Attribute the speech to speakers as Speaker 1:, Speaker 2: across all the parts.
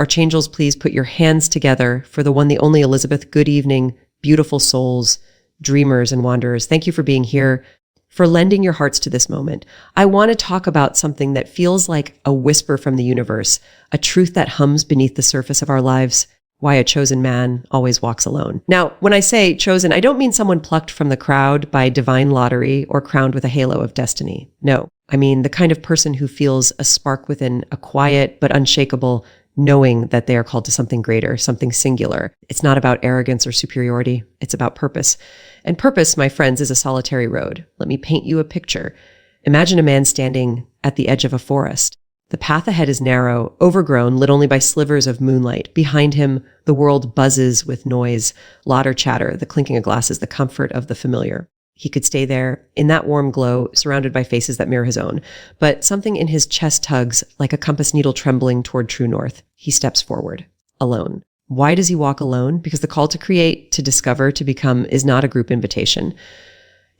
Speaker 1: Archangels, please put your hands together for the one, the only Elizabeth. Good evening, beautiful souls, dreamers and wanderers. Thank you for being here, for lending your hearts to this moment. I want to talk about something that feels like a whisper from the universe, a truth that hums beneath the surface of our lives. Why a chosen man always walks alone. Now, when I say chosen, I don't mean someone plucked from the crowd by divine lottery or crowned with a halo of destiny. No, I mean the kind of person who feels a spark within, a quiet but unshakable knowing that they are called to something greater, something singular. It's not about arrogance or superiority. It's about purpose. And purpose, my friends, is a solitary road. Let me paint you a picture. Imagine a man standing at the edge of a forest. The path ahead is narrow, overgrown, lit only by slivers of moonlight. Behind him, the world buzzes with noise, laughter, chatter, the clinking of glasses, the comfort of the familiar. He could stay there, in that warm glow, surrounded by faces that mirror his own. But something in his chest tugs, like a compass needle trembling toward true north. He steps forward, alone. Why does he walk alone? Because the call to create, to discover, to become is not a group invitation.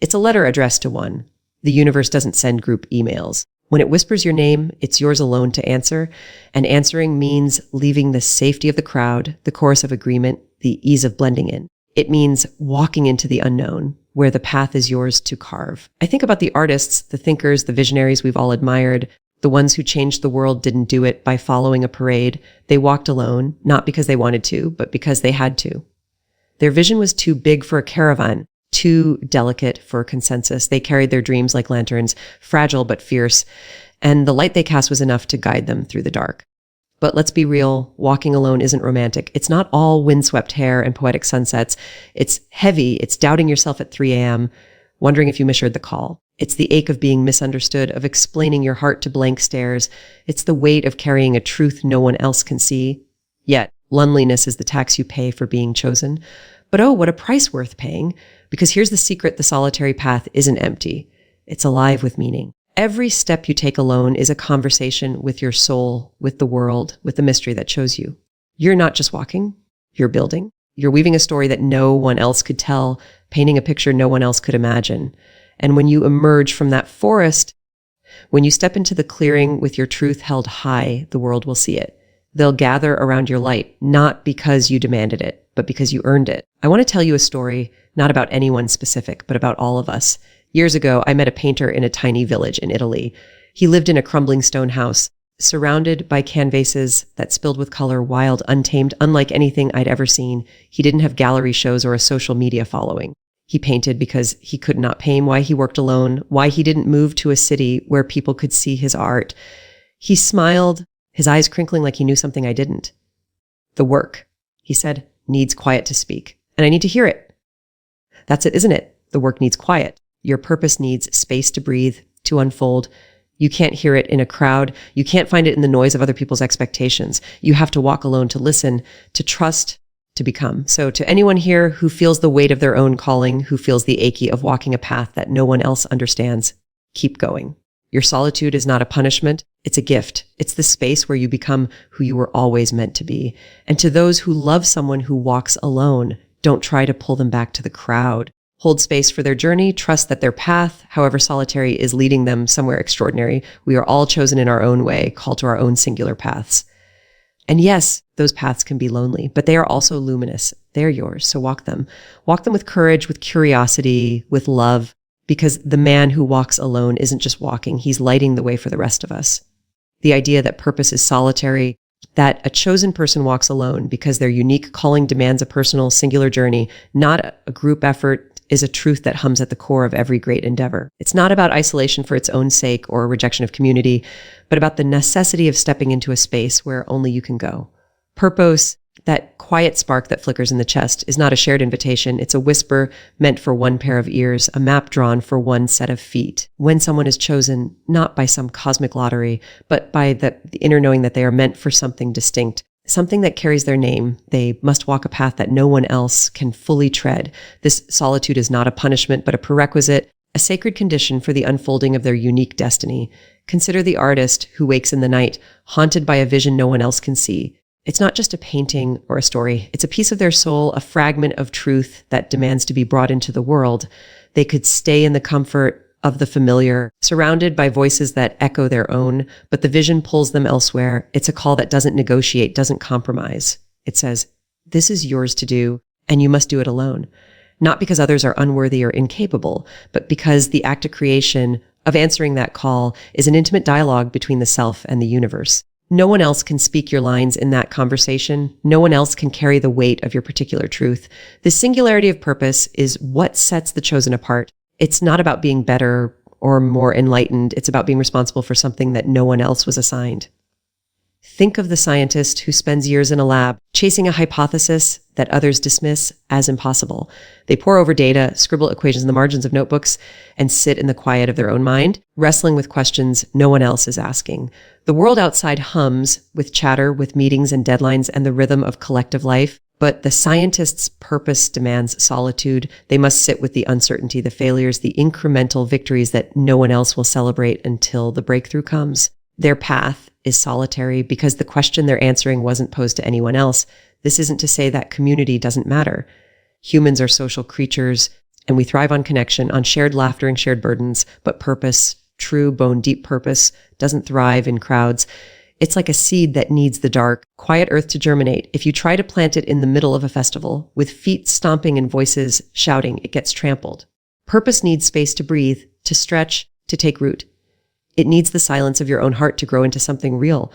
Speaker 1: It's a letter addressed to one. The universe doesn't send group emails. When it whispers your name, it's yours alone to answer, and answering means leaving the safety of the crowd, the chorus of agreement, the ease of blending in. It means walking into the unknown, where the path is yours to carve. I think about the artists, the thinkers, the visionaries we've all admired. The ones who changed the world didn't do it by following a parade. They walked alone, not because they wanted to, but because they had to. Their vision was too big for a caravan, too delicate for consensus. They carried their dreams like lanterns, fragile but fierce, and the light they cast was enough to guide them through the dark. But let's be real, walking alone isn't romantic. It's not all windswept hair and poetic sunsets. It's heavy. It's doubting yourself at 3 a.m., wondering if you misheard the call. It's the ache of being misunderstood, of explaining your heart to blank stares. It's the weight of carrying a truth no one else can see. Yet, loneliness is the tax you pay for being chosen. But oh, what a price worth paying. Because here's the secret, the solitary path isn't empty. It's alive with meaning. Every step you take alone is a conversation with your soul, with the world, with the mystery that chose you. You're not just walking, you're building. You're weaving a story that no one else could tell, painting a picture no one else could imagine. And when you emerge from that forest, when you step into the clearing with your truth held high, the world will see it. They'll gather around your light, not because you demanded it, but because you earned it. I want to tell you a story, not about anyone specific, but about all of us. Years ago, I met a painter in a tiny village in Italy. He lived in a crumbling stone house, surrounded by canvases that spilled with color, wild, untamed, unlike anything I'd ever seen. He didn't have gallery shows or a social media following. He painted because he could not pay, why he worked alone, why he didn't move to a city where people could see his art. He smiled, his eyes crinkling like he knew something I didn't. The work, he said, needs quiet to speak, and I need to hear it. That's it, isn't it? The work needs quiet. Your purpose needs space to breathe, to unfold. You can't hear it in a crowd. You can't find it in the noise of other people's expectations. You have to walk alone to listen, to trust, to become. So to anyone here who feels the weight of their own calling, who feels the achy of walking a path that no one else understands, keep going. Your solitude is not a punishment. It's a gift. It's the space where you become who you were always meant to be. And to those who love someone who walks alone, don't try to pull them back to the crowd. Hold space for their journey. Trust that their path, however solitary, is leading them somewhere extraordinary. We are all chosen in our own way, called to our own singular paths. And yes, those paths can be lonely, but they are also luminous. They're yours, so walk them. Walk them with courage, with curiosity, with love, because the man who walks alone isn't just walking, he's lighting the way for the rest of us. The idea that purpose is solitary, that a chosen person walks alone because their unique calling demands a personal, singular journey, not a group effort, is a truth that hums at the core of every great endeavor. It's not about isolation for its own sake or rejection of community, but about the necessity of stepping into a space where only you can go. Purpose, that quiet spark that flickers in the chest, is not a shared invitation. It's a whisper meant for one pair of ears, a map drawn for one set of feet. When someone is chosen, not by some cosmic lottery, but by the inner knowing that they are meant for something distinct, something that carries their name, they must walk a path that no one else can fully tread. This solitude is not a punishment, but a prerequisite, a sacred condition for the unfolding of their unique destiny. Consider the artist who wakes in the night, haunted by a vision no one else can see. It's not just a painting or a story. It's a piece of their soul, a fragment of truth that demands to be brought into the world. They could stay in the comfort of the familiar, surrounded by voices that echo their own, but the vision pulls them elsewhere. It's a call that doesn't negotiate, doesn't compromise. It says, this is yours to do, and you must do it alone. Not because others are unworthy or incapable, but because the act of creation, of answering that call, is an intimate dialogue between the self and the universe. No one else can speak your lines in that conversation. No one else can carry the weight of your particular truth. The singularity of purpose is what sets the chosen apart. It's not about being better or more enlightened. It's about being responsible for something that no one else was assigned. Think of the scientist who spends years in a lab chasing a hypothesis that others dismiss as impossible. They pore over data, scribble equations in the margins of notebooks, and sit in the quiet of their own mind, wrestling with questions no one else is asking. The world outside hums with chatter, with meetings and deadlines and the rhythm of collective life, but the scientist's purpose demands solitude. They must sit with the uncertainty, the failures, the incremental victories that no one else will celebrate until the breakthrough comes. Their path is solitary because the question they're answering wasn't posed to anyone else. This isn't to say that community doesn't matter. Humans are social creatures, and we thrive on connection, on shared laughter and shared burdens, but purpose, true bone-deep purpose, doesn't thrive in crowds. It's like a seed that needs the dark, quiet earth to germinate. If you try to plant it in the middle of a festival, with feet stomping and voices shouting, it gets trampled. Purpose needs space to breathe, to stretch, to take root. It needs the silence of your own heart to grow into something real.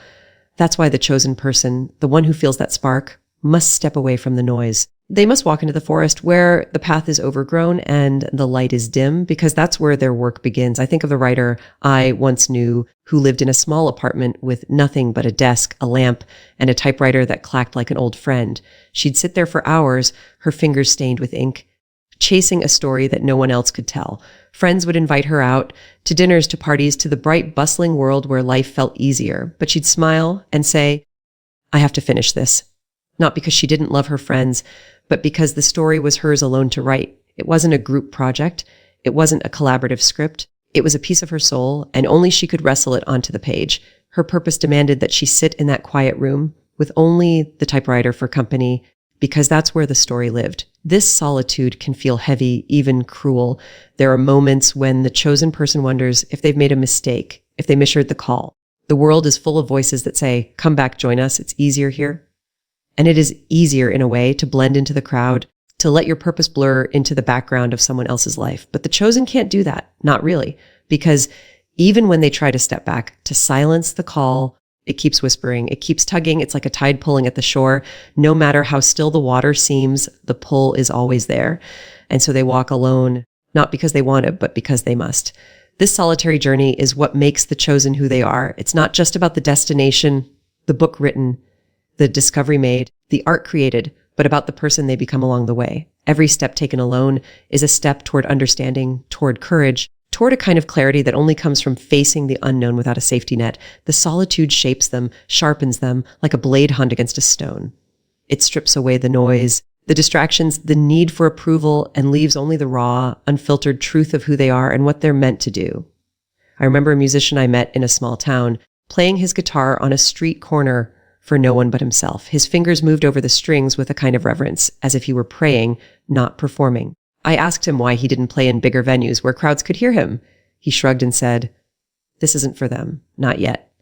Speaker 1: That's why the chosen person, the one who feels that spark, must step away from the noise. They must walk into the forest where the path is overgrown and the light is dim, because that's where their work begins. I think of the writer I once knew who lived in a small apartment with nothing but a desk, a lamp, and a typewriter that clacked like an old friend. She'd sit there for hours, her fingers stained with ink, chasing a story that no one else could tell. Friends would invite her out to dinners, to parties, to the bright, bustling world where life felt easier. But she'd smile and say, I have to finish this. Not because she didn't love her friends, but because the story was hers alone to write. It wasn't a group project. It wasn't a collaborative script. It was a piece of her soul, and only she could wrestle it onto the page. Her purpose demanded that she sit in that quiet room with only the typewriter for company, because that's where the story lived. This solitude can feel heavy, even cruel. There are moments when the chosen person wonders if they've made a mistake, if they misheard the call. The world is full of voices that say, come back, join us, it's easier here. And it is easier in a way to blend into the crowd, to let your purpose blur into the background of someone else's life. But the chosen can't do that, not really, because even when they try to step back, to silence the call, it keeps whispering, it keeps tugging, it's like a tide pulling at the shore. No matter how still the water seems, the pull is always there. And so they walk alone, not because they want it, but because they must. This solitary journey is what makes the chosen who they are. It's not just about the destination, the book written, the discovery made, the art created, but about the person they become along the way. Every step taken alone is a step toward understanding, toward courage, toward a kind of clarity that only comes from facing the unknown without a safety net. The solitude shapes them, sharpens them like a blade hunt against a stone. It strips away the noise, the distractions, the need for approval, and leaves only the raw, unfiltered truth of who they are and what they're meant to do. I remember a musician I met in a small town playing his guitar on a street corner for no one but himself. His fingers moved over the strings with a kind of reverence, as if he were praying, not performing. I asked him why he didn't play in bigger venues where crowds could hear him. He shrugged and said, this isn't for them, not yet.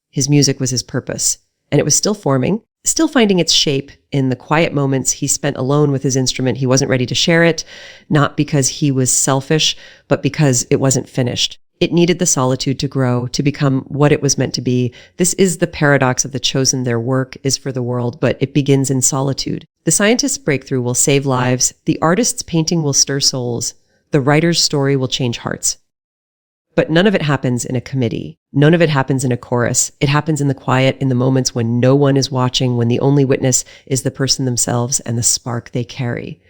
Speaker 1: His music was his purpose, and it was still forming, still finding its shape in the quiet moments he spent alone with his instrument. He wasn't ready to share it, not because he was selfish, but because it wasn't finished. It needed the solitude to grow, to become what it was meant to be. This is the paradox of the chosen. Their work is for the world, but it begins in solitude. The scientist's breakthrough will save lives. The artist's painting will stir souls. The writer's story will change hearts. But none of it happens in a committee. None of it happens in a chorus. It happens in the quiet, in the moments when no one is watching, when the only witness is the person themselves and the spark they carry.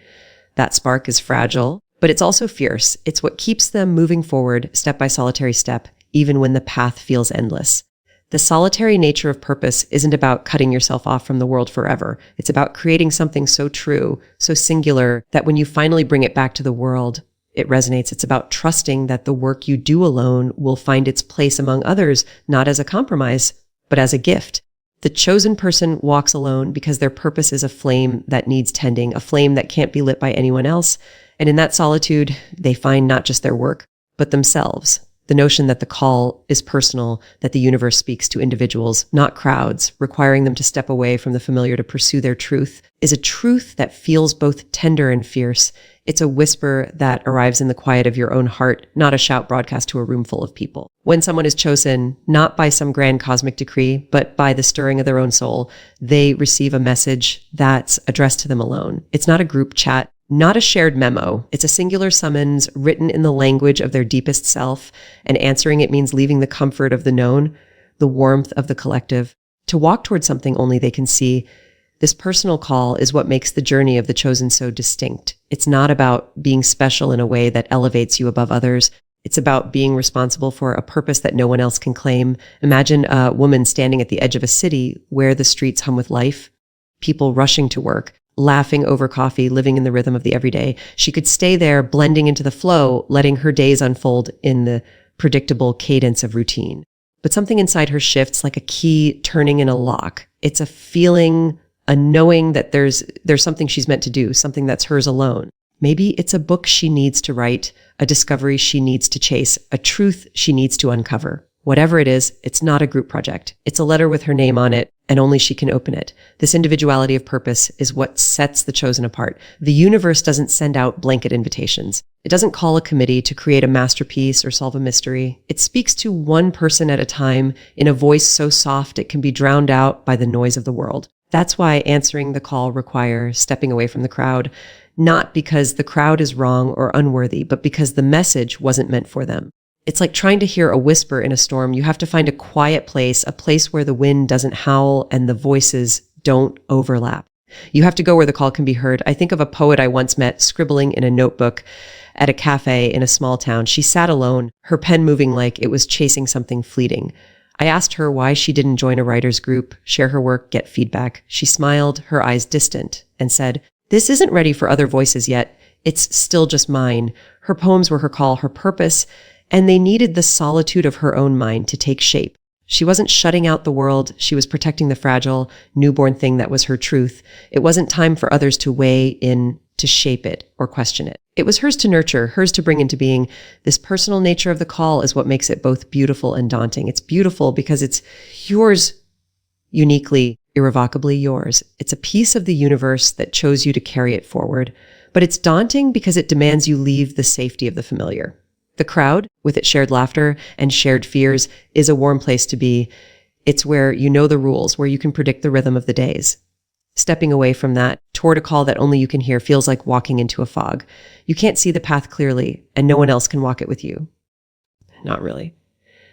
Speaker 1: That spark is fragile, but it's also fierce. It's what keeps them moving forward, step by solitary step, even when the path feels endless. The solitary nature of purpose isn't about cutting yourself off from the world forever. It's about creating something so true, so singular, that when you finally bring it back to the world, it resonates. It's about trusting that the work you do alone will find its place among others, not as a compromise, but as a gift. The chosen person walks alone because their purpose is a flame that needs tending, a flame that can't be lit by anyone else. And in that solitude, they find not just their work, but themselves. The notion that the call is personal, that the universe speaks to individuals, not crowds, requiring them to step away from the familiar to pursue their truth, is a truth that feels both tender and fierce. It's a whisper that arrives in the quiet of your own heart, not a shout broadcast to a room full of people. When someone is chosen, not by some grand cosmic decree, but by the stirring of their own soul, they receive a message that's addressed to them alone. It's not a group chat, not a shared memo. It's a singular summons written in the language of their deepest self, and answering it means leaving the comfort of the known, the warmth of the collective, to walk towards something only they can see. This personal call is what makes the journey of the chosen so distinct. It's not about being special in a way that elevates you above others. It's about being responsible for a purpose that no one else can claim. Imagine a woman standing at the edge of a city where the streets hum with life, people rushing to work, laughing over coffee, living in the rhythm of the everyday. She could stay there, blending into the flow, letting her days unfold in the predictable cadence of routine. But something inside her shifts like a key turning in a lock. It's a feeling, a knowing that there's something she's meant to do, something that's hers alone. Maybe it's a book she needs to write, a discovery she needs to chase, a truth she needs to uncover. Whatever it is, it's not a group project. It's a letter with her name on it, and only she can open it. This individuality of purpose is what sets the chosen apart. The universe doesn't send out blanket invitations. It doesn't call a committee to create a masterpiece or solve a mystery. It speaks to one person at a time in a voice so soft it can be drowned out by the noise of the world. That's why answering the call requires stepping away from the crowd, not because the crowd is wrong or unworthy, but because the message wasn't meant for them. It's like trying to hear a whisper in a storm. You have to find a quiet place, a place where the wind doesn't howl and the voices don't overlap. You have to go where the call can be heard. I think of a poet I once met scribbling in a notebook at a cafe in a small town. She sat alone, her pen moving like it was chasing something fleeting. I asked her why she didn't join a writer's group, share her work, get feedback. She smiled, her eyes distant, and said, "This isn't ready for other voices yet. It's still just mine." Her poems were her call, her purpose, and they needed the solitude of her own mind to take shape. She wasn't shutting out the world. She was protecting the fragile, newborn thing that was her truth. It wasn't time for others to weigh in, to shape it or question it. It was hers to nurture, hers to bring into being. This personal nature of the call is what makes it both beautiful and daunting. It's beautiful because it's yours, uniquely, irrevocably yours. It's a piece of the universe that chose you to carry it forward. But it's daunting because it demands you leave the safety of the familiar. The crowd, with its shared laughter and shared fears, is a warm place to be. It's where you know the rules, where you can predict the rhythm of the days. Stepping away from that toward a call that only you can hear feels like walking into a fog. You can't see the path clearly, and no one else can walk it with you. Not really.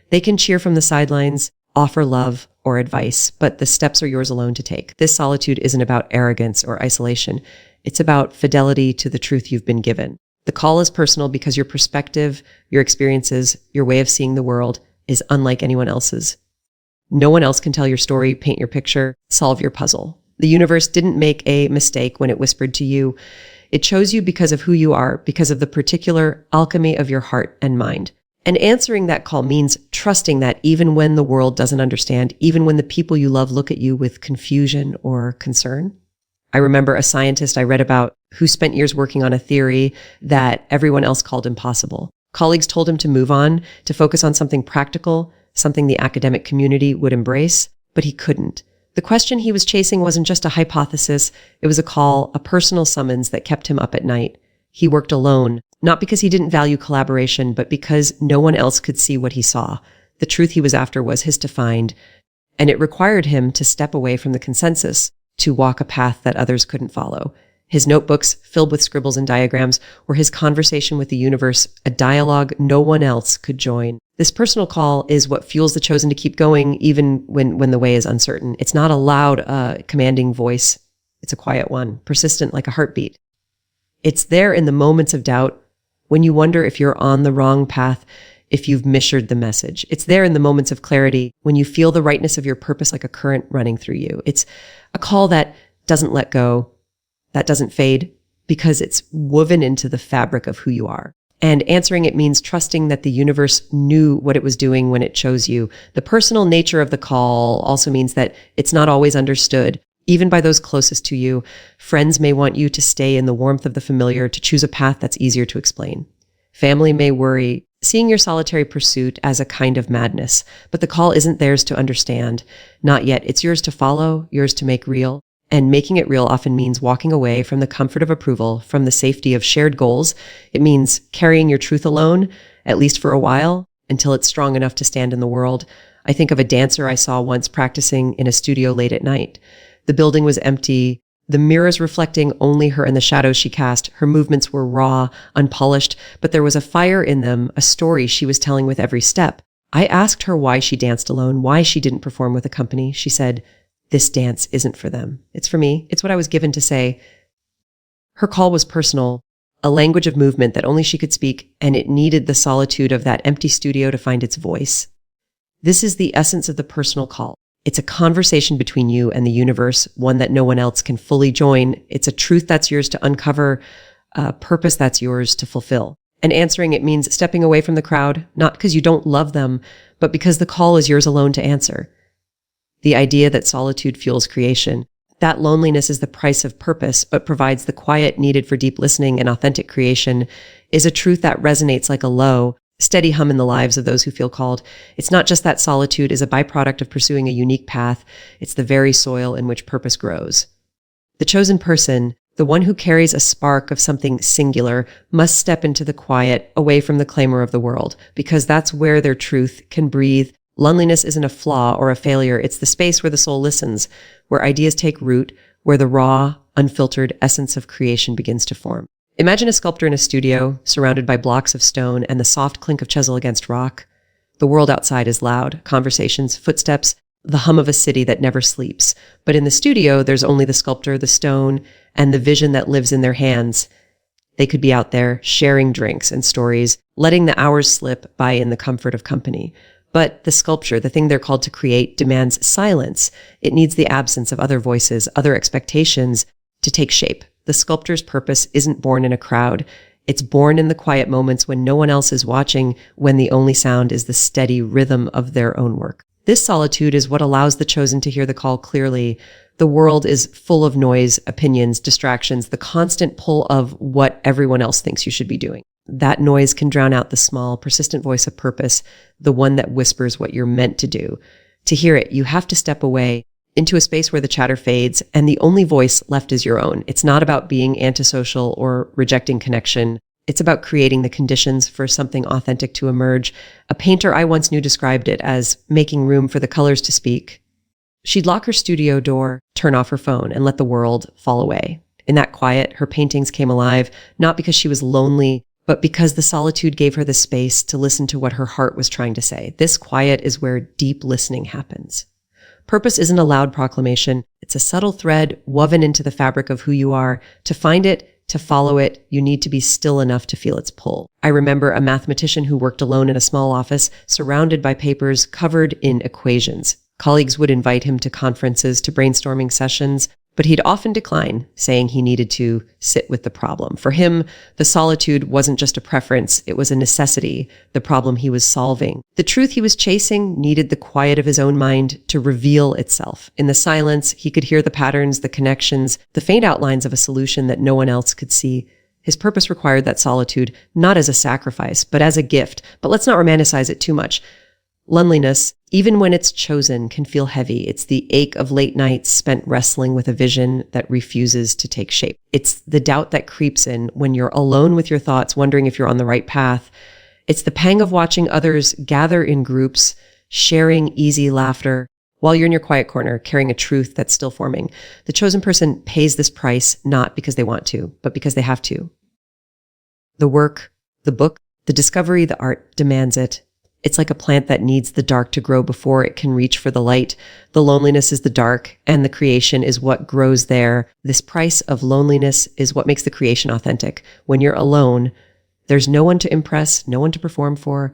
Speaker 1: They can cheer from the sidelines, offer love or advice, but the steps are yours alone to take. This solitude isn't about arrogance or isolation. It's about fidelity to the truth you've been given. The call is personal because your perspective, your experiences, your way of seeing the world is unlike anyone else's. No one else can tell your story, paint your picture, solve your puzzle. The universe didn't make a mistake when it whispered to you. It chose you because of who you are, because of the particular alchemy of your heart and mind. And answering that call means trusting that even when the world doesn't understand, even when the people you love look at you with confusion or concern. I remember a scientist I read about who spent years working on a theory that everyone else called impossible. Colleagues told him to move on, to focus on something practical, something the academic community would embrace, but he couldn't. The question he was chasing wasn't just a hypothesis. It was a call, a personal summons that kept him up at night. He worked alone, not because he didn't value collaboration, but because no one else could see what he saw. The truth he was after was his to find, and it required him to step away from the consensus, to walk a path that others couldn't follow. His notebooks, filled with scribbles and diagrams, were his conversation with the universe, a dialogue no one else could join. This personal call is what fuels the chosen to keep going, even when the way is uncertain. It's not a loud, commanding voice. It's a quiet one, persistent like a heartbeat. It's there in the moments of doubt, when you wonder if you're on the wrong path, if you've misheard the message. It's there in the moments of clarity, when you feel the rightness of your purpose like a current running through you. It's a call that doesn't let go, that doesn't fade, because it's woven into the fabric of who you are. And answering it means trusting that the universe knew what it was doing when it chose you. The personal nature of the call also means that it's not always understood, even by those closest to you. Friends may want you to stay in the warmth of the familiar, to choose a path that's easier to explain. Family may worry, seeing your solitary pursuit as a kind of madness. But the call isn't theirs to understand. Not yet. It's yours to follow, yours to make real. And making it real often means walking away from the comfort of approval, from the safety of shared goals. It means carrying your truth alone, at least for a while, until it's strong enough to stand in the world. I think of a dancer I saw once practicing in a studio late at night. The building was empty, the mirrors reflecting only her and the shadows she cast. Her movements were raw, unpolished, but there was a fire in them, a story she was telling with every step. I asked her why she danced alone, why she didn't perform with a company. She said, "This dance isn't for them. It's for me. It's what I was given to say." Her call was personal, a language of movement that only she could speak, and it needed the solitude of that empty studio to find its voice. This is the essence of the personal call. It's a conversation between you and the universe, one that no one else can fully join. It's a truth that's yours to uncover, a purpose that's yours to fulfill. And answering it means stepping away from the crowd, not because you don't love them, but because the call is yours alone to answer. The idea that solitude fuels creation, that loneliness is the price of purpose, but provides the quiet needed for deep listening and authentic creation, is a truth that resonates like a low, steady hum in the lives of those who feel called. It's not just that solitude is a byproduct of pursuing a unique path. It's the very soil in which purpose grows. The chosen person, the one who carries a spark of something singular, must step into the quiet, away from the clamor of the world, because that's where their truth can breathe. Loneliness isn't a flaw or a failure. It's the space where the soul listens, where ideas take root, where the raw, unfiltered essence of creation begins to form. Imagine a sculptor in a studio, surrounded by blocks of stone and the soft clink of chisel against rock. The world outside is loud, conversations, footsteps, the hum of a city that never sleeps. But in the studio, there's only the sculptor, the stone, and the vision that lives in their hands. They could be out there, sharing drinks and stories, letting the hours slip by in the comfort of company. But the sculpture, the thing they're called to create, demands silence. It needs the absence of other voices, other expectations to take shape. The sculptor's purpose isn't born in a crowd. It's born in the quiet moments when no one else is watching, when the only sound is the steady rhythm of their own work. This solitude is what allows the chosen to hear the call clearly. The world is full of noise, opinions, distractions, the constant pull of what everyone else thinks you should be doing. That noise can drown out the small, persistent voice of purpose, the one that whispers what you're meant to do. To hear it, you have to step away into a space where the chatter fades and the only voice left is your own. It's not about being antisocial or rejecting connection. It's about creating the conditions for something authentic to emerge. A painter I once knew described it as making room for the colors to speak. She'd lock her studio door, turn off her phone, and let the world fall away. In that quiet, her paintings came alive, not because she was lonely, but because the solitude gave her the space to listen to what her heart was trying to say. This quiet is where deep listening happens. Purpose isn't a loud proclamation. It's a subtle thread woven into the fabric of who you are. To find it, to follow it, you need to be still enough to feel its pull. I remember a mathematician who worked alone in a small office, surrounded by papers covered in equations. Colleagues would invite him to conferences, to brainstorming sessions, but he'd often decline, saying he needed to sit with the problem. For him, the solitude wasn't just a preference, it was a necessity, the problem he was solving. The truth he was chasing needed the quiet of his own mind to reveal itself. In the silence, he could hear the patterns, the connections, the faint outlines of a solution that no one else could see. His purpose required that solitude, not as a sacrifice, but as a gift. But let's not romanticize it too much. Loneliness, even when it's chosen, can feel heavy. It's the ache of late nights spent wrestling with a vision that refuses to take shape. It's the doubt that creeps in when you're alone with your thoughts, wondering if you're on the right path. It's the pang of watching others gather in groups, sharing easy laughter, while you're in your quiet corner, carrying a truth that's still forming. The chosen person pays this price not because they want to, but because they have to. The work, the book, the discovery, the art demands it. It's like a plant that needs the dark to grow before it can reach for the light. The loneliness is the dark, and the creation is what grows there. This price of loneliness is what makes the creation authentic. When you're alone, there's no one to impress, no one to perform for.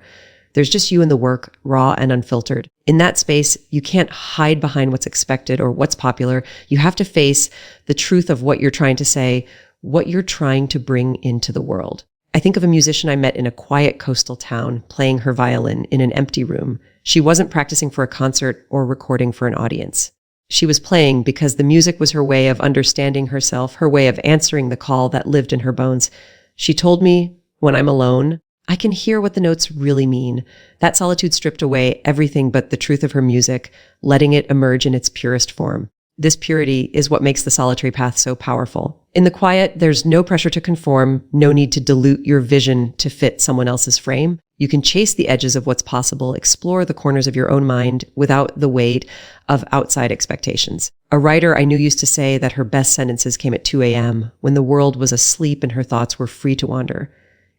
Speaker 1: There's just you and the work, raw and unfiltered. In that space, you can't hide behind what's expected or what's popular. You have to face the truth of what you're trying to say, what you're trying to bring into the world. I think of a musician I met in a quiet coastal town playing her violin in an empty room. She wasn't practicing for a concert or recording for an audience. She was playing because the music was her way of understanding herself, her way of answering the call that lived in her bones. She told me, when I'm alone, I can hear what the notes really mean. That solitude stripped away everything but the truth of her music, letting it emerge in its purest form. This purity is what makes the solitary path so powerful. In the quiet, there's no pressure to conform, no need to dilute your vision to fit someone else's frame. You can chase the edges of what's possible, explore the corners of your own mind without the weight of outside expectations. A writer I knew used to say that her best sentences came at 2 a.m., when the world was asleep and her thoughts were free to wander.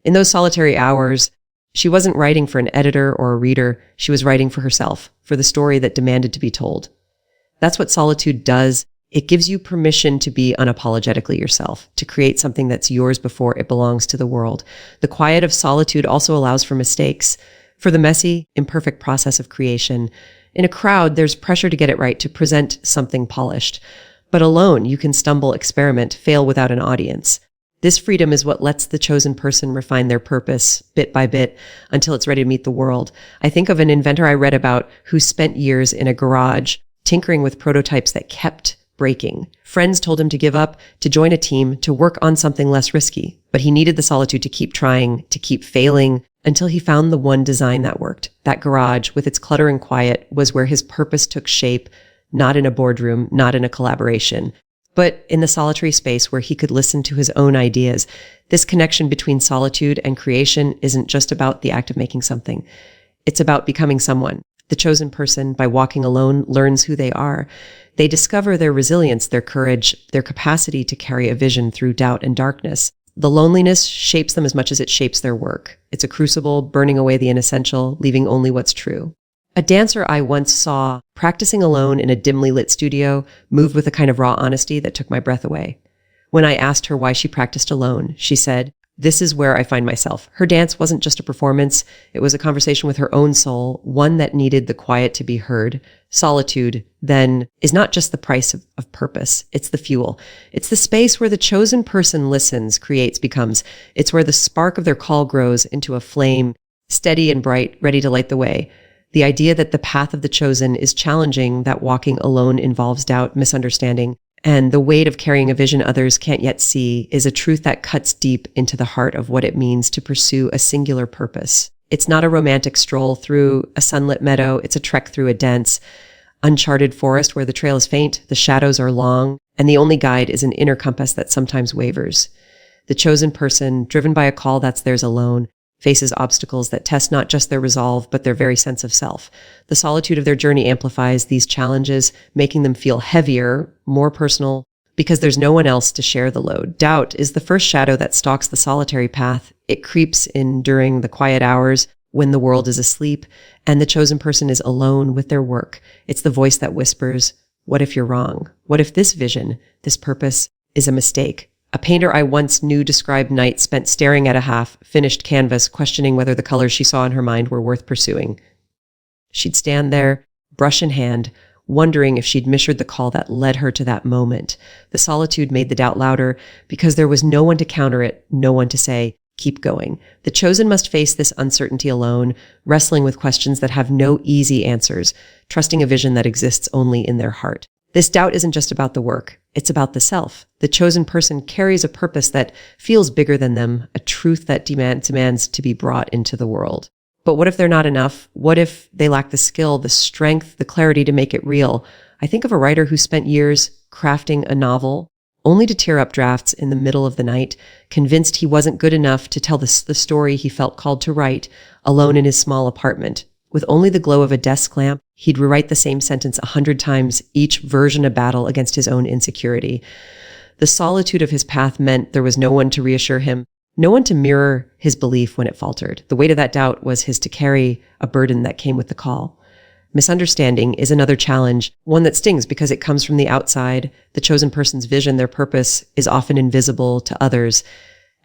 Speaker 1: In those solitary hours, she wasn't writing for an editor or a reader. She was writing for herself, for the story that demanded to be told. That's what solitude does. It gives you permission to be unapologetically yourself, to create something that's yours before it belongs to the world. The quiet of solitude also allows for mistakes, for the messy, imperfect process of creation. In a crowd, there's pressure to get it right, to present something polished. But alone, you can stumble, experiment, fail without an audience. This freedom is what lets the chosen person refine their purpose bit by bit until it's ready to meet the world. I think of an inventor I read about who spent years in a garage tinkering with prototypes that kept breaking. Friends told him to give up, to join a team, to work on something less risky. But he needed the solitude to keep trying, to keep failing, until he found the one design that worked. That garage, with its clutter and quiet, was where his purpose took shape, not in a boardroom, not in a collaboration, but in the solitary space where he could listen to his own ideas. This connection between solitude and creation isn't just about the act of making something. It's about becoming someone. The chosen person, by walking alone, learns who they are. They discover their resilience, their courage, their capacity to carry a vision through doubt and darkness. The loneliness shapes them as much as it shapes their work. It's a crucible, burning away the inessential, leaving only what's true. A dancer I once saw practicing alone in a dimly lit studio moved with a kind of raw honesty that took my breath away. When I asked her why she practiced alone, she said, "This is where I find myself." Her dance wasn't just a performance. It was a conversation with her own soul, one that needed the quiet to be heard. Solitude, then, is not just the price of purpose. It's the fuel. It's the space where the chosen person listens, creates, becomes. It's where the spark of their call grows into a flame, steady and bright, ready to light the way. The idea that the path of the chosen is challenging, that walking alone involves doubt, misunderstanding, and the weight of carrying a vision others can't yet see is a truth that cuts deep into the heart of what it means to pursue a singular purpose. It's not a romantic stroll through a sunlit meadow. It's a trek through a dense, uncharted forest where the trail is faint, the shadows are long, and the only guide is an inner compass that sometimes wavers. The chosen person, driven by a call that's theirs alone, faces obstacles that test not just their resolve, but their very sense of self. The solitude of their journey amplifies these challenges, making them feel heavier, more personal, because there's no one else to share the load. Doubt is the first shadow that stalks the solitary path. It creeps in during the quiet hours when the world is asleep, and the chosen person is alone with their work. It's the voice that whispers, "What if you're wrong? What if this vision, this purpose, is a mistake?" A painter I once knew described nights spent staring at a half-finished canvas, questioning whether the colors she saw in her mind were worth pursuing. She'd stand there, brush in hand, wondering if she'd misheard the call that led her to that moment. The solitude made the doubt louder because there was no one to counter it, no one to say, "Keep going." The chosen must face this uncertainty alone, wrestling with questions that have no easy answers, trusting a vision that exists only in their heart. This doubt isn't just about the work. It's about the self. The chosen person carries a purpose that feels bigger than them, a truth that demands to be brought into the world. But what if they're not enough? What if they lack the skill, the strength, the clarity to make it real? I think of a writer who spent years crafting a novel, only to tear up drafts in the middle of the night, convinced he wasn't good enough to tell the story he felt called to write, alone in his small apartment. With only the glow of a desk lamp, he'd rewrite the same sentence 100 times, each version a battle against his own insecurity. The solitude of his path meant there was no one to reassure him, no one to mirror his belief when it faltered. The weight of that doubt was his to carry, a burden that came with the call. Misunderstanding is another challenge, one that stings because it comes from the outside. The chosen person's vision, their purpose, is often invisible to others,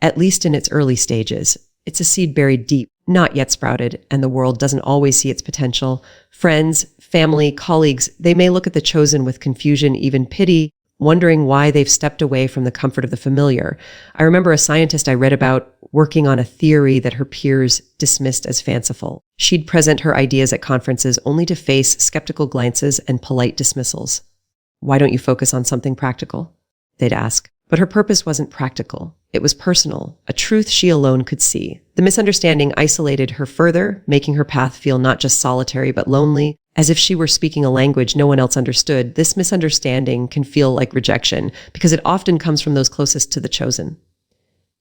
Speaker 1: at least in its early stages. It's a seed buried deep, not yet sprouted, and the world doesn't always see its potential. Friends, family, colleagues, they may look at the chosen with confusion, even pity, wondering why they've stepped away from the comfort of the familiar. I remember a scientist I read about working on a theory that her peers dismissed as fanciful. She'd present her ideas at conferences only to face skeptical glances and polite dismissals. "Why don't you focus on something practical?" they'd ask. But her purpose wasn't practical. It was personal, a truth she alone could see. The misunderstanding isolated her further, making her path feel not just solitary but lonely, as if she were speaking a language no one else understood. This misunderstanding can feel like rejection because it often comes from those closest to the chosen.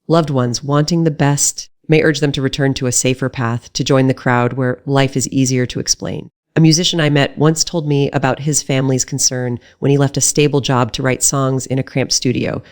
Speaker 1: Loved ones wanting the best may urge them to return to a safer path, to join the crowd where life is easier to explain. A musician I met once told me about his family's concern when he left a stable job to write songs in a cramped studio.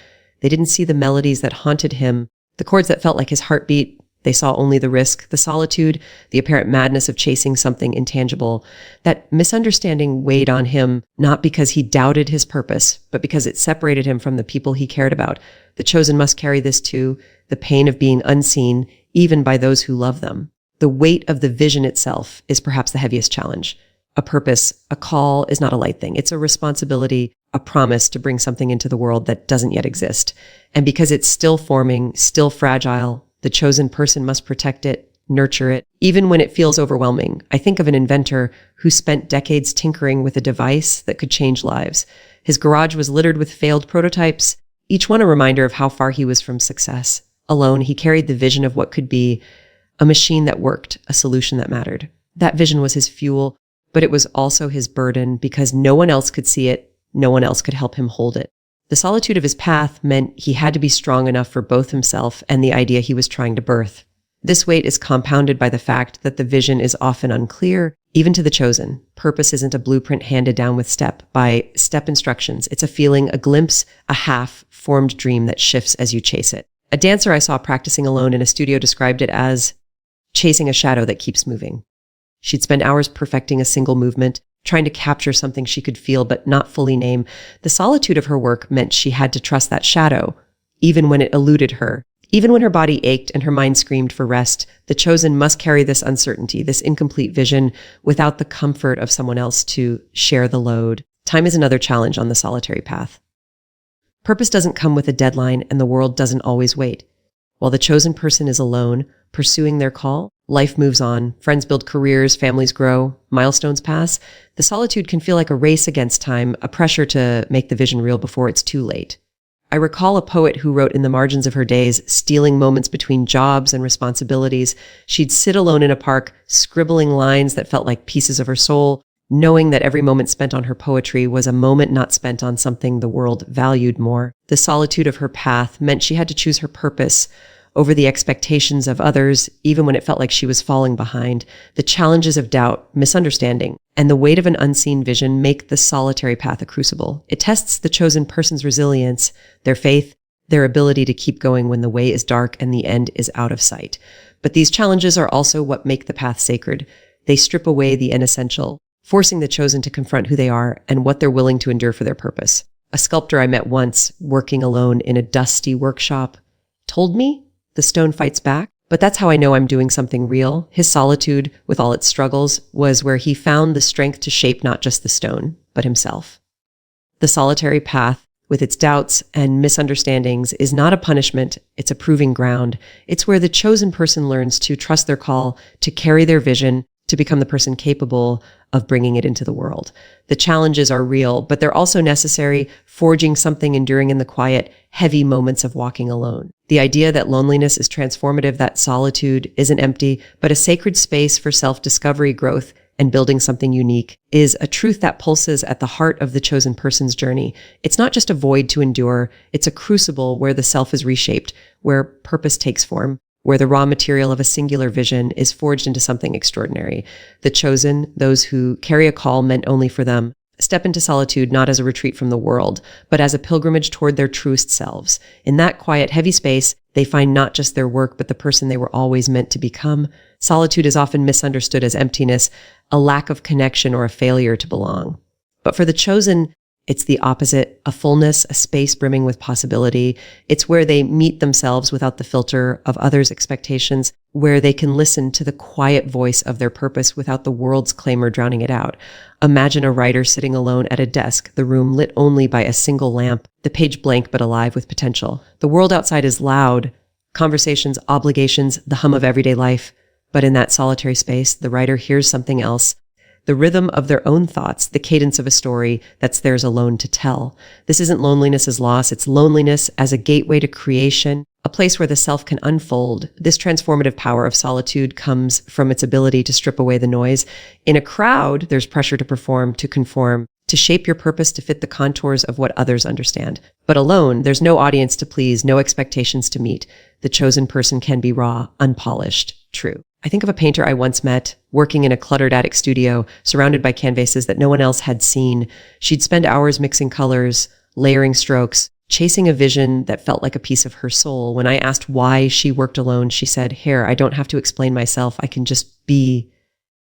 Speaker 1: They didn't see the melodies that haunted him, the chords that felt like his heartbeat. They saw only the risk, the solitude, the apparent madness of chasing something intangible. That misunderstanding weighed on him, not because he doubted his purpose, but because it separated him from the people he cared about. The chosen must carry this too, the pain of being unseen, even by those who love them. The weight of the vision itself is perhaps the heaviest challenge. A purpose, a call is not a light thing. It's a responsibility, a promise to bring something into the world that doesn't yet exist. And because it's still forming, still fragile, the chosen person must protect it, nurture it, even when it feels overwhelming. I think of an inventor who spent decades tinkering with a device that could change lives. His garage was littered with failed prototypes, each one a reminder of how far he was from success. Alone, he carried the vision of what could be a machine that worked, a solution that mattered. That vision was his fuel, but it was also his burden because no one else could see it, no one else could help him hold it. The solitude of his path meant he had to be strong enough for both himself and the idea he was trying to birth. This weight is compounded by the fact that the vision is often unclear, even to the chosen. Purpose isn't a blueprint handed down with step-by-step instructions. It's a feeling, a glimpse, a half-formed dream that shifts as you chase it. A dancer I saw practicing alone in a studio described it as chasing a shadow that keeps moving. She'd spend hours perfecting a single movement, trying to capture something she could feel but not fully name. The solitude of her work meant she had to trust that shadow, even when it eluded her. Even when her body ached and her mind screamed for rest, the chosen must carry this uncertainty, this incomplete vision, without the comfort of someone else to share the load. Time is another challenge on the solitary path. Purpose doesn't come with a deadline, and the world doesn't always wait. While the chosen person is alone, pursuing their call, life moves on, friends build careers, families grow, milestones pass. The solitude can feel like a race against time, a pressure to make the vision real before it's too late. I recall a poet who wrote in the margins of her days, stealing moments between jobs and responsibilities. She'd sit alone in a park, scribbling lines that felt like pieces of her soul, knowing that every moment spent on her poetry was a moment not spent on something the world valued more. The solitude of her path meant she had to choose her purpose over the expectations of others, even when it felt like she was falling behind. The challenges of doubt, misunderstanding, and the weight of an unseen vision make the solitary path a crucible. It tests the chosen person's resilience, their faith, their ability to keep going when the way is dark and the end is out of sight. But these challenges are also what make the path sacred. They strip away the inessential, forcing the chosen to confront who they are and what they're willing to endure for their purpose. A sculptor I met once, working alone in a dusty workshop, told me, the stone fights back, but that's how I know I'm doing something real. His solitude, with all its struggles, was where he found the strength to shape not just the stone, but himself. The solitary path, with its doubts and misunderstandings, is not a punishment, it's a proving ground. It's where the chosen person learns to trust their call, to carry their vision, to become the person capable of bringing it into the world. The challenges are real, but they're also necessary, forging something enduring in the quiet, heavy moments of walking alone. The idea that loneliness is transformative, that solitude isn't empty, but a sacred space for self-discovery, growth, and building something unique, is a truth that pulses at the heart of the chosen person's journey. It's not just a void to endure, it's a crucible where the self is reshaped, where purpose takes form, where the raw material of a singular vision is forged into something extraordinary. The chosen, those who carry a call meant only for them, step into solitude not as a retreat from the world, but as a pilgrimage toward their truest selves. In that quiet, heavy space, they find not just their work, but the person they were always meant to become. Solitude is often misunderstood as emptiness, a lack of connection, or a failure to belong. But for the chosen, it's the opposite, a fullness, a space brimming with possibility. It's where they meet themselves without the filter of others' expectations, where they can listen to the quiet voice of their purpose without the world's clamor drowning it out. Imagine a writer sitting alone at a desk, the room lit only by a single lamp, the page blank but alive with potential. The world outside is loud, conversations, obligations, the hum of everyday life. But in that solitary space, the writer hears something else, the rhythm of their own thoughts, the cadence of a story that's theirs alone to tell. This isn't loneliness as loss, it's loneliness as a gateway to creation, a place where the self can unfold. This transformative power of solitude comes from its ability to strip away the noise. In a crowd, there's pressure to perform, to conform, to shape your purpose to fit the contours of what others understand. But alone, there's no audience to please, no expectations to meet. The chosen person can be raw, unpolished, true. I think of a painter I once met, working in a cluttered attic studio, surrounded by canvases that no one else had seen. She'd spend hours mixing colors, layering strokes, chasing a vision that felt like a piece of her soul. When I asked why she worked alone, she said, "Here, I don't have to explain myself. I can just be."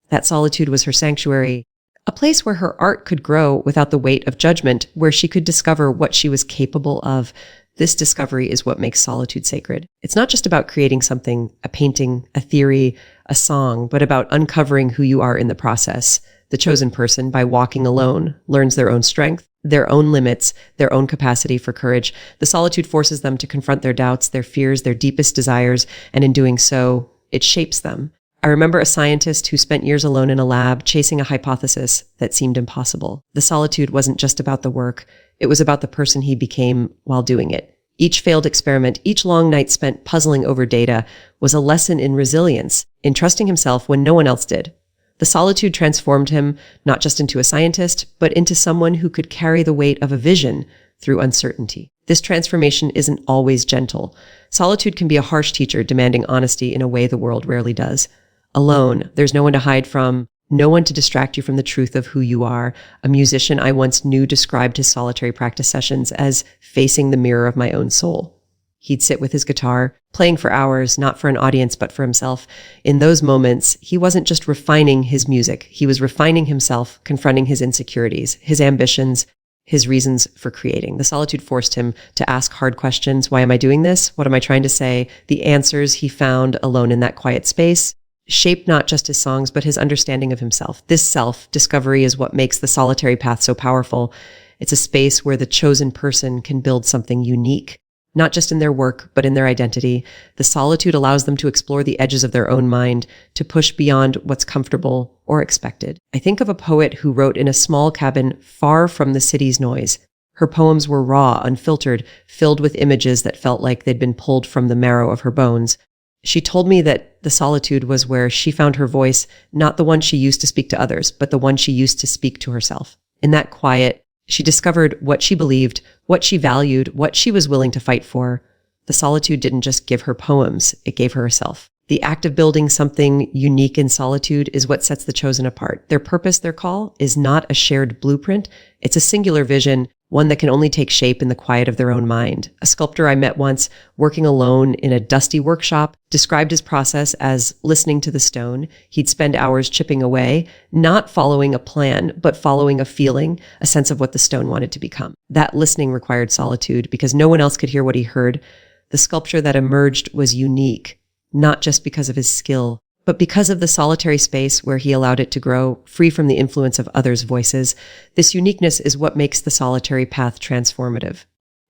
Speaker 1: That solitude was her sanctuary, a place where her art could grow without the weight of judgment, where she could discover what she was capable of. This discovery is what makes solitude sacred. It's not just about creating something, a painting, a theory, a song, but about uncovering who you are in the process. The chosen person, by walking alone, learns their own strength, their own limits, their own capacity for courage. The solitude forces them to confront their doubts, their fears, their deepest desires, and in doing so, it shapes them. I remember a scientist who spent years alone in a lab chasing a hypothesis that seemed impossible. The solitude wasn't just about the work, it was about the person he became while doing it. Each failed experiment, each long night spent puzzling over data was a lesson in resilience, in trusting himself when no one else did. The solitude transformed him not just into a scientist, but into someone who could carry the weight of a vision through uncertainty. This transformation isn't always gentle. Solitude can be a harsh teacher, demanding honesty in a way the world rarely does. Alone, there's no one to hide from, no one to distract you from the truth of who you are. A musician I once knew described his solitary practice sessions as facing the mirror of my own soul. He'd sit with his guitar, playing for hours, not for an audience, but for himself. In those moments, he wasn't just refining his music. He was refining himself, confronting his insecurities, his ambitions, his reasons for creating. The solitude forced him to ask hard questions. Why am I doing this? What am I trying to say? The answers he found alone in that quiet space shaped not just his songs, but his understanding of himself. This self-discovery is what makes the solitary path so powerful. It's a space where the chosen person can build something unique, not just in their work, but in their identity. The solitude allows them to explore the edges of their own mind, to push beyond what's comfortable or expected. I think of a poet who wrote in a small cabin far from the city's noise. Her poems were raw, unfiltered, filled with images that felt like they'd been pulled from the marrow of her bones. She told me that the solitude was where she found her voice, not the one she used to speak to others, but the one she used to speak to herself. In that quiet, she discovered what she believed, what she valued, what she was willing to fight for. The solitude didn't just give her poems, it gave her herself. The act of building something unique in solitude is what sets the chosen apart. Their purpose, their call, is not a shared blueprint. It's a singular vision, one that can only take shape in the quiet of their own mind. A sculptor I met once, working alone in a dusty workshop, described his process as listening to the stone. He'd spend hours chipping away, not following a plan, but following a feeling, a sense of what the stone wanted to become. That listening required solitude because no one else could hear what he heard. The sculpture that emerged was unique, not just because of his skill, but because of the solitary space where he allowed it to grow, free from the influence of others' voices. This uniqueness is what makes the solitary path transformative.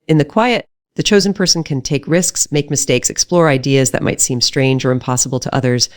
Speaker 1: In the quiet, the chosen person can take risks, make mistakes, explore ideas that might seem strange or impossible to others.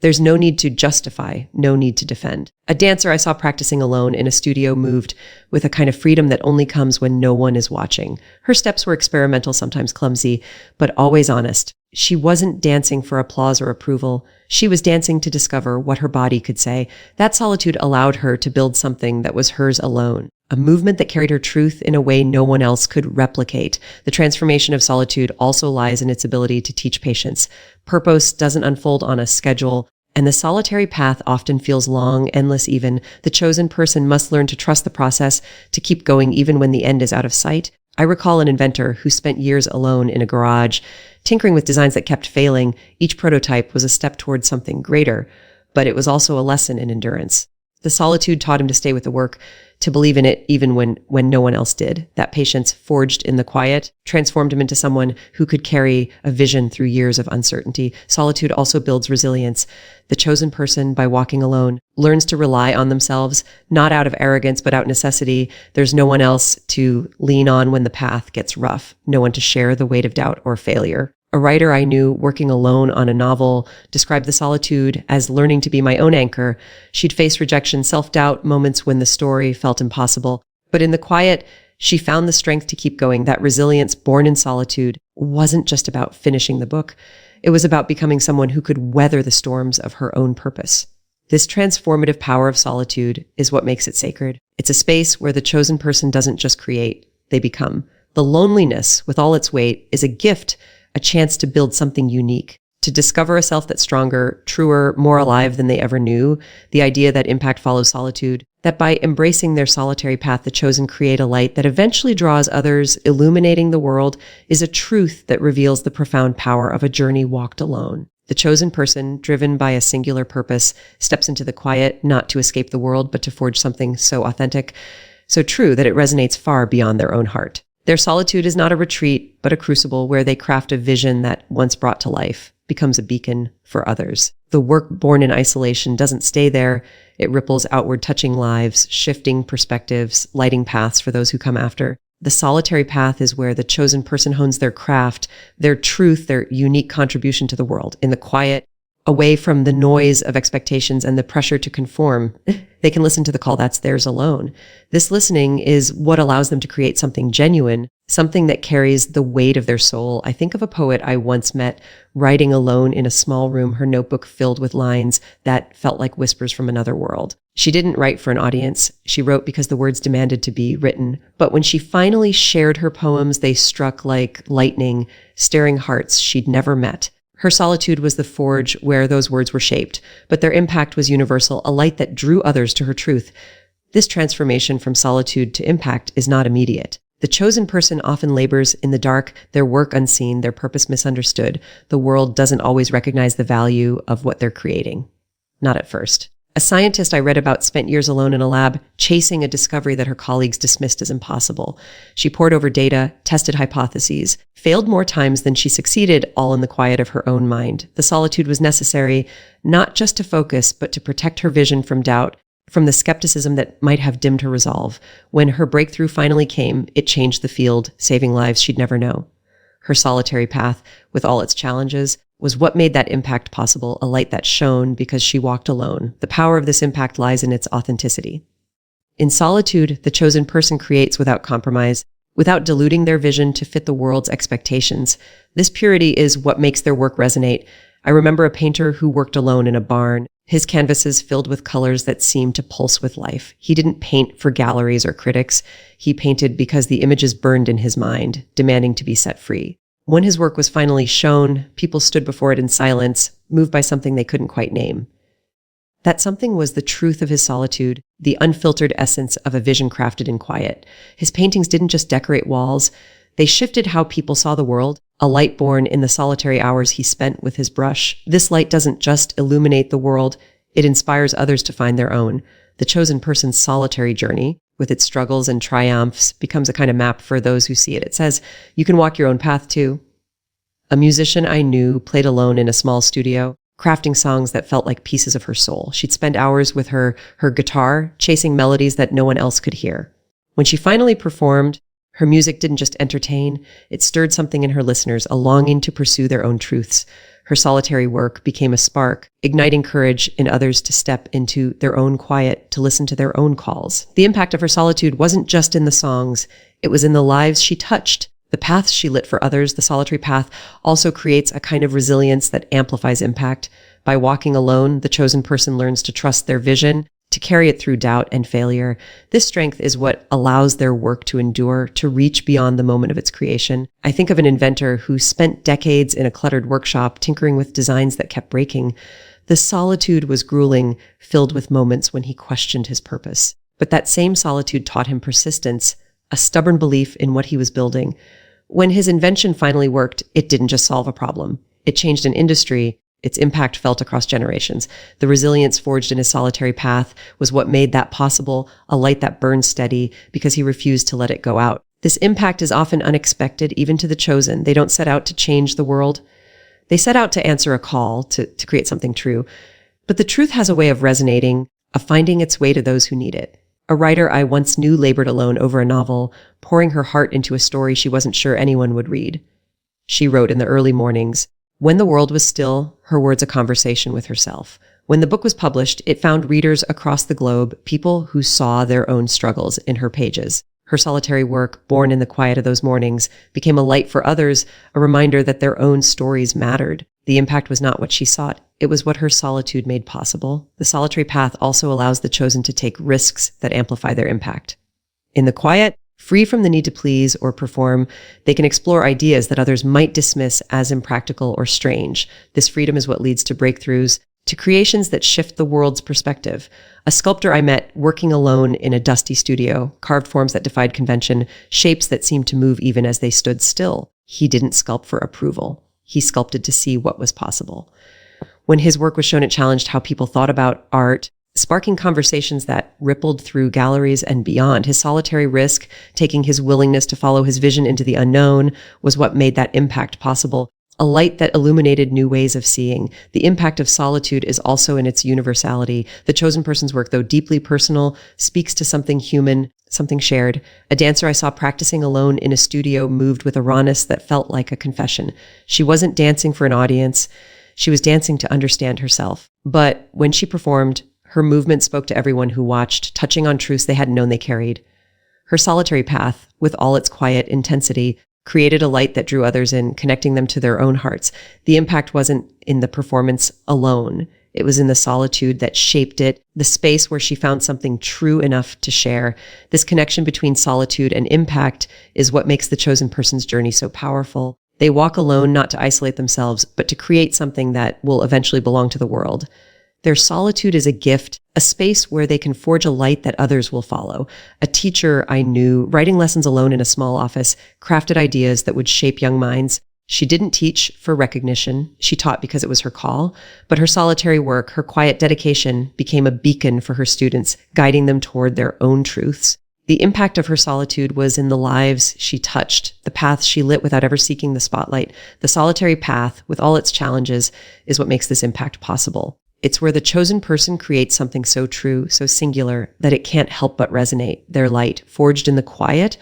Speaker 1: There's no need to justify, no need to defend. A dancer I saw practicing alone in a studio moved with a kind of freedom that only comes when no one is watching. Her steps were experimental, sometimes clumsy, but always honest. She wasn't dancing for applause or approval. She was dancing to discover what her body could say. That solitude allowed her to build something that was hers alone, a movement that carried her truth in a way no one else could replicate. The transformation of solitude also lies in its ability to teach patience. Purpose doesn't unfold on a schedule, and the solitary path often feels long, endless even. The chosen person must learn to trust the process, to keep going even when the end is out of sight. I recall an inventor who spent years alone in a garage, tinkering with designs that kept failing. Each prototype was a step towards something greater, but it was also a lesson in endurance. The solitude taught him to stay with the work, to believe in it even when no one else did. That patience, forged in the quiet, transformed him into someone who could carry a vision through years of uncertainty. Solitude also builds resilience. The chosen person, by walking alone, learns to rely on themselves, not out of arrogance, but out of necessity. There's no one else to lean on when the path gets rough, no one to share the weight of doubt or failure. A writer I knew working alone on a novel described the solitude as learning to be my own anchor. She'd face rejection, self-doubt, moments when the story felt impossible. But in the quiet, she found the strength to keep going. That resilience born in solitude wasn't just about finishing the book. It was about becoming someone who could weather the storms of her own purpose. This transformative power of solitude is what makes it sacred. It's a space where the chosen person doesn't just create, they become. The loneliness, with all its weight, is a gift, a chance to build something unique, to discover a self that's stronger, truer, more alive than they ever knew. The idea that impact follows solitude, that by embracing their solitary path, the chosen create a light that eventually draws others, illuminating the world, is a truth that reveals the profound power of a journey walked alone. The chosen person, driven by a singular purpose, steps into the quiet, not to escape the world, but to forge something so authentic, so true that it resonates far beyond their own heart. Their solitude is not a retreat, but a crucible where they craft a vision that, once brought to life, becomes a beacon for others. The work born in isolation doesn't stay there. It ripples outward, touching lives, shifting perspectives, lighting paths for those who come after. The solitary path is where the chosen person hones their craft, their truth, their unique contribution to the world. In the quiet, away from the noise of expectations and the pressure to conform, they can listen to the call that's theirs alone. This listening is what allows them to create something genuine, something that carries the weight of their soul. I think of a poet I once met writing alone in a small room, her notebook filled with lines that felt like whispers from another world. She didn't write for an audience. She wrote because the words demanded to be written. But when she finally shared her poems, they struck like lightning, staring hearts she'd never met. Her solitude was the forge where those words were shaped, but their impact was universal, a light that drew others to her truth. This transformation from solitude to impact is not immediate. The chosen person often labors in the dark, their work unseen, their purpose misunderstood. The world doesn't always recognize the value of what they're creating. Not at first. A scientist I read about spent years alone in a lab, chasing a discovery that her colleagues dismissed as impossible. She pored over data, tested hypotheses, failed more times than she succeeded, all in the quiet of her own mind. The solitude was necessary, not just to focus, but to protect her vision from doubt, from the skepticism that might have dimmed her resolve. When her breakthrough finally came, it changed the field, saving lives she'd never know. Her solitary path, with all its challenges, was what made that impact possible, a light that shone because she walked alone. The power of this impact lies in its authenticity. In solitude, the chosen person creates without compromise, without diluting their vision to fit the world's expectations. This purity is what makes their work resonate. I remember a painter who worked alone in a barn, his canvases filled with colors that seemed to pulse with life. He didn't paint for galleries or critics. He painted because the images burned in his mind, demanding to be set free. When his work was finally shown, people stood before it in silence, moved by something they couldn't quite name. That something was the truth of his solitude, the unfiltered essence of a vision crafted in quiet. His paintings didn't just decorate walls, they shifted how people saw the world, a light born in the solitary hours he spent with his brush. This light doesn't just illuminate the world, it inspires others to find their own. The chosen person's solitary journey, with its struggles and triumphs, becomes a kind of map for those who see it. It says, you can walk your own path too. A musician I knew played alone in a small studio, crafting songs that felt like pieces of her soul. She'd spend hours with her guitar, chasing melodies that no one else could hear. When she finally performed, her music didn't just entertain, it stirred something in her listeners, a longing to pursue their own truths. Her solitary work became a spark, igniting courage in others to step into their own quiet, to listen to their own calls. The impact of her solitude wasn't just in the songs, it was in the lives she touched. The paths she lit for others. The solitary path also creates a kind of resilience that amplifies impact. By walking alone, the chosen person learns to trust their vision, to carry it through doubt and failure. This strength is what allows their work to endure, to reach beyond the moment of its creation. I think of an inventor who spent decades in a cluttered workshop tinkering with designs that kept breaking. The solitude was grueling, filled with moments when he questioned his purpose. But that same solitude taught him persistence, a stubborn belief in what he was building. When his invention finally worked, it didn't just solve a problem. It changed an industry. Its impact felt across generations. The resilience forged in his solitary path was what made that possible, a light that burned steady because he refused to let it go out. This impact is often unexpected, even to the chosen. They don't set out to change the world. They set out to answer a call, to create something true. But the truth has a way of resonating, of finding its way to those who need it. A writer I once knew labored alone over a novel, pouring her heart into a story she wasn't sure anyone would read. She wrote in the early mornings. When the world was still, her words a conversation with herself. When the book was published, it found readers across the globe, people who saw their own struggles in her pages. Her solitary work, born in the quiet of those mornings, became a light for others, a reminder that their own stories mattered. The impact was not what she sought. It was what her solitude made possible. The solitary path also allows the chosen to take risks that amplify their impact. In the quiet, free from the need to please or perform, they can explore ideas that others might dismiss as impractical or strange. This freedom is what leads to breakthroughs, to creations that shift the world's perspective. A sculptor I met working alone in a dusty studio carved forms that defied convention, shapes that seemed to move even as they stood still. He didn't sculpt for approval. He sculpted to see what was possible. When his work was shown, it challenged how people thought about art, sparking conversations that rippled through galleries and beyond. His solitary risk, taking his willingness to follow his vision into the unknown, was what made that impact possible. A light that illuminated new ways of seeing. The impact of solitude is also in its universality. The chosen person's work, though deeply personal, speaks to something human, something shared. A dancer I saw practicing alone in a studio moved with a rawness that felt like a confession. She wasn't dancing for an audience. She was dancing to understand herself. But when she performed, her movement spoke to everyone who watched, touching on truths they hadn't known they carried. Her solitary path, with all its quiet intensity, created a light that drew others in, connecting them to their own hearts. The impact wasn't in the performance alone. It was in the solitude that shaped it, the space where she found something true enough to share. This connection between solitude and impact is what makes the chosen person's journey so powerful. They walk alone not to isolate themselves, but to create something that will eventually belong to the world. Their solitude is a gift, a space where they can forge a light that others will follow. A teacher I knew, writing lessons alone in a small office, crafted ideas that would shape young minds. She didn't teach for recognition. She taught because it was her call. But her solitary work, her quiet dedication, became a beacon for her students, guiding them toward their own truths. The impact of her solitude was in the lives she touched, the paths she lit without ever seeking the spotlight. The solitary path, with all its challenges, is what makes this impact possible. It's where the chosen person creates something so true, so singular, that it can't help but resonate. Their light, forged in the quiet,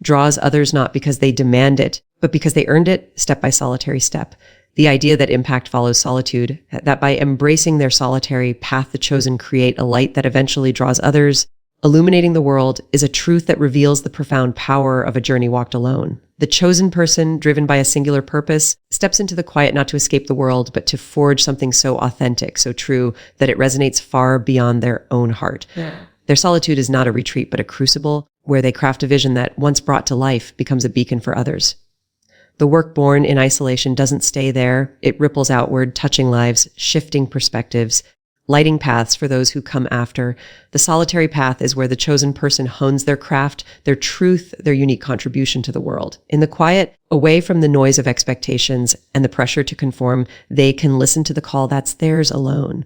Speaker 1: draws others not because they demand it, but because they earned it step by solitary step. The idea that impact follows solitude, that by embracing their solitary path, the chosen create a light that eventually draws others, illuminating the world, is a truth that reveals the profound power of a journey walked alone. The chosen person, driven by a singular purpose, steps into the quiet not to escape the world, but to forge something so authentic, so true, that it resonates far beyond their own heart. Yeah. Their solitude is not a retreat, but a crucible where they craft a vision that, once brought to life, becomes a beacon for others. The work born in isolation doesn't stay there. It ripples outward, touching lives, shifting perspectives, lighting paths for those who come after. The solitary path is where the chosen person hones their craft, their truth, their unique contribution to the world. In the quiet, away from the noise of expectations and the pressure to conform, they can listen to the call that's theirs alone.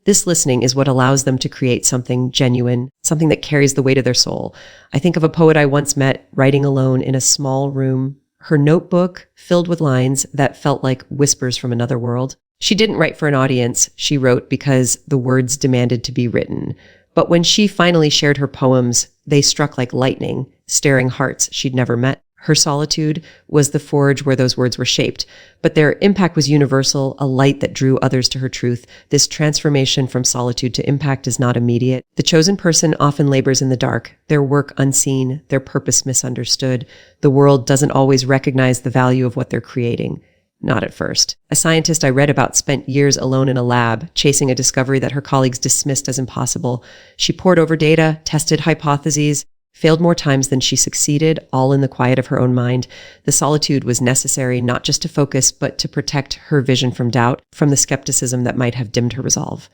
Speaker 1: This listening is what allows them to create something genuine, something that carries the weight of their soul. I think of a poet I once met writing alone in a small room, her notebook filled with lines that felt like whispers from another world. She didn't write for an audience. She wrote because the words demanded to be written. But when she finally shared her poems, they struck like lightning, staring hearts she'd never met. Her solitude was the forge where those words were shaped, but their impact was universal, a light that drew others to her truth. This transformation from solitude to impact is not immediate. The chosen person often labors in the dark, their work unseen, their purpose misunderstood. The world doesn't always recognize the value of what they're creating. Not at first. A scientist I read about spent years alone in a lab, chasing a discovery that her colleagues dismissed as impossible. She pored over data, tested hypotheses, failed more times than she succeeded, all in the quiet of her own mind. The solitude was necessary not just to focus, but to protect her vision from doubt, from the skepticism that might have dimmed her resolve.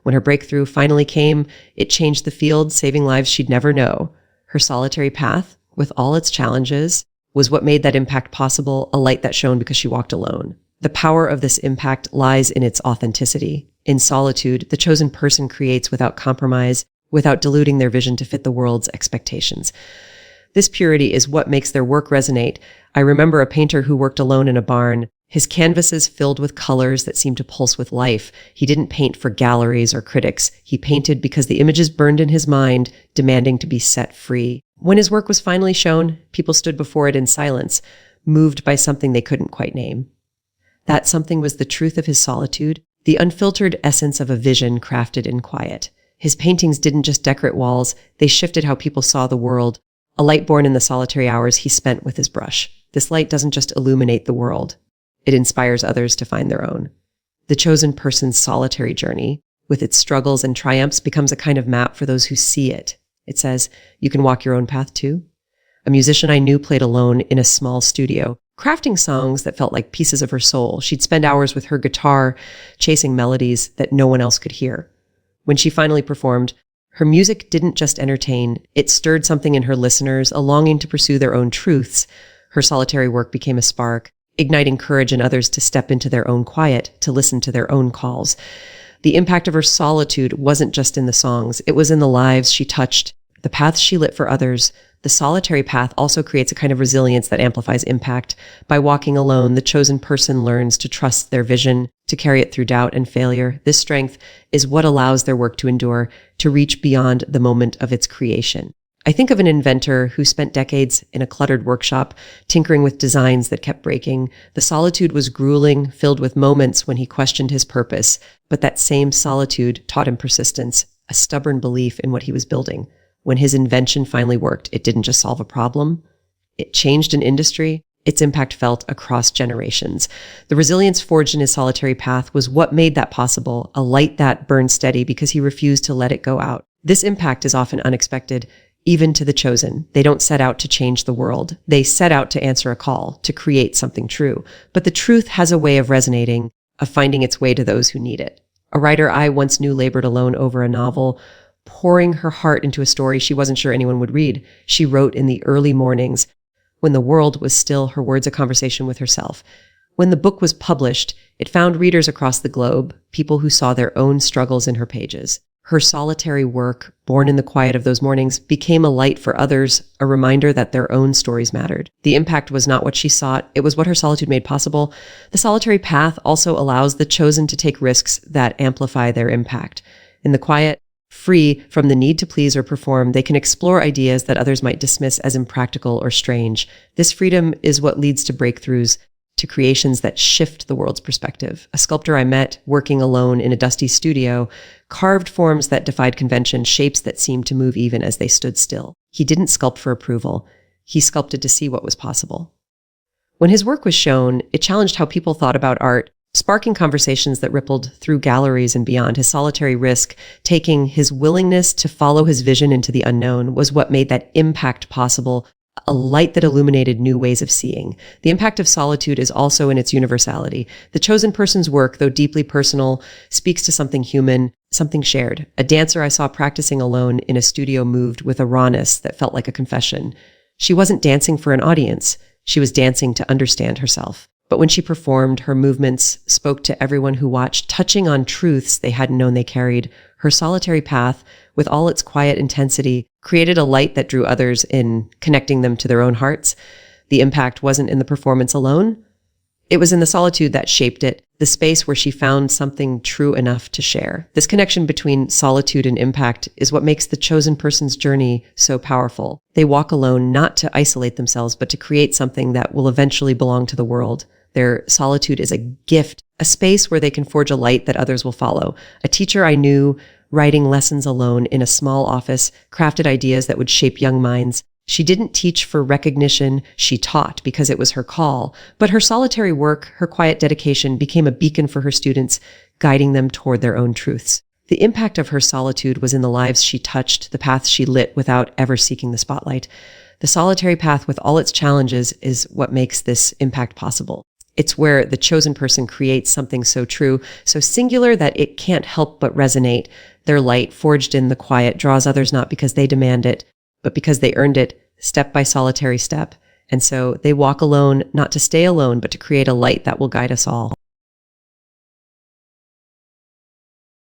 Speaker 1: When her breakthrough finally came, it changed the field, saving lives she'd never know. Her solitary path, with all its challenges, was what made that impact possible, a light that shone because she walked alone. The power of this impact lies in its authenticity. In solitude, the chosen person creates without compromise, without diluting their vision to fit the world's expectations. This purity is what makes their work resonate. I remember a painter who worked alone in a barn, his canvases filled with colors that seemed to pulse with life. He didn't paint for galleries or critics. He painted because the images burned in his mind, demanding to be set free. When his work was finally shown, people stood before it in silence. moved by something they couldn't quite name. That something was the truth of his solitude, the unfiltered essence of a vision crafted in quiet. His paintings didn't just decorate walls, they shifted how people saw the world, a light born in the solitary hours he spent with his brush. This light doesn't just illuminate the world, it inspires others to find their own. The chosen person's solitary journey, with its struggles and triumphs, becomes a kind of map for those who see it. It says, you can walk your own path too. A musician I knew played alone in a small studio, crafting songs that felt like pieces of her soul. She'd spend hours with her guitar, chasing melodies that no one else could hear. When she finally performed, her music didn't just entertain, it stirred something in her listeners, a longing to pursue their own truths. Her solitary work became a spark, igniting courage in others to step into their own quiet, to listen to their own calls. The impact of her solitude wasn't just in the songs, it was in the lives she touched, the paths she lit for others. The solitary path also creates a kind of resilience that amplifies impact. By walking alone, the chosen person learns to trust their vision, to carry it through doubt and failure. This strength is what allows their work to endure, to reach beyond the moment of its creation. I think of an inventor who spent decades in a cluttered workshop, tinkering with designs that kept breaking. The solitude was grueling, filled with moments when he questioned his purpose, but that same solitude taught him persistence, a stubborn belief in what he was building. When his invention finally worked, it didn't just solve a problem, it changed an industry. Its impact felt across generations. The resilience forged in his solitary path was what made that possible, a light that burned steady because he refused to let it go out. This impact is often unexpected, even to the chosen. They don't set out to change the world. They set out to answer a call, to create something true. But the truth has a way of resonating, of finding its way to those who need it. A writer I once knew labored alone over a novel, pouring her heart into a story she wasn't sure anyone would read. She wrote in the early mornings, when the world was still, her words a conversation with herself. When the book was published, it found readers across the globe, people who saw their own struggles in her pages. Her solitary work, born in the quiet of those mornings, became a light for others, a reminder that their own stories mattered. The impact was not what she sought, it was what her solitude made possible. The solitary path also allows the chosen to take risks that amplify their impact. In the quiet, free from the need to please or perform, they can explore ideas that others might dismiss as impractical or strange. This freedom is what leads to breakthroughs, to creations that shift the world's perspective. A sculptor I met, working alone in a dusty studio, carved forms that defied convention, shapes that seemed to move even as they stood still. He didn't sculpt for approval. He sculpted to see what was possible. When his work was shown, it challenged how people thought about art, sparking conversations that rippled through galleries and beyond. His solitary risk, taking his willingness to follow his vision into the unknown, was what made that impact possible, a light that illuminated new ways of seeing. The impact of solitude is also in its universality. The chosen person's work, though deeply personal, speaks to something human, something shared. A dancer I saw practicing alone in a studio moved with a rawness that felt like a confession. She wasn't dancing for an audience. She was dancing to understand herself. But when she performed, her movements spoke to everyone who watched, touching on truths they hadn't known they carried. Her solitary path, with all its quiet intensity, created a light that drew others in, connecting them to their own hearts. The impact wasn't in the performance alone. It was in the solitude that shaped it, the space where she found something true enough to share. This connection between solitude and impact is what makes the chosen person's journey so powerful. They walk alone not to isolate themselves, but to create something that will eventually belong to the world. Their solitude is a gift, a space where they can forge a light that others will follow. A teacher I knew, writing lessons alone in a small office, crafted ideas that would shape young minds. She didn't teach for recognition, she taught because it was her call. But her solitary work, her quiet dedication, became a beacon for her students, guiding them toward their own truths. The impact of her solitude was in the lives she touched, the paths she lit without ever seeking the spotlight. The solitary path with all its challenges is what makes this impact possible. It's where the chosen person creates something so true, so singular that it can't help but resonate. Their light, forged in the quiet, draws others not because they demand it, but because they earned it, step by solitary step. And so they walk alone, not to stay alone, but to create a light that will guide us all.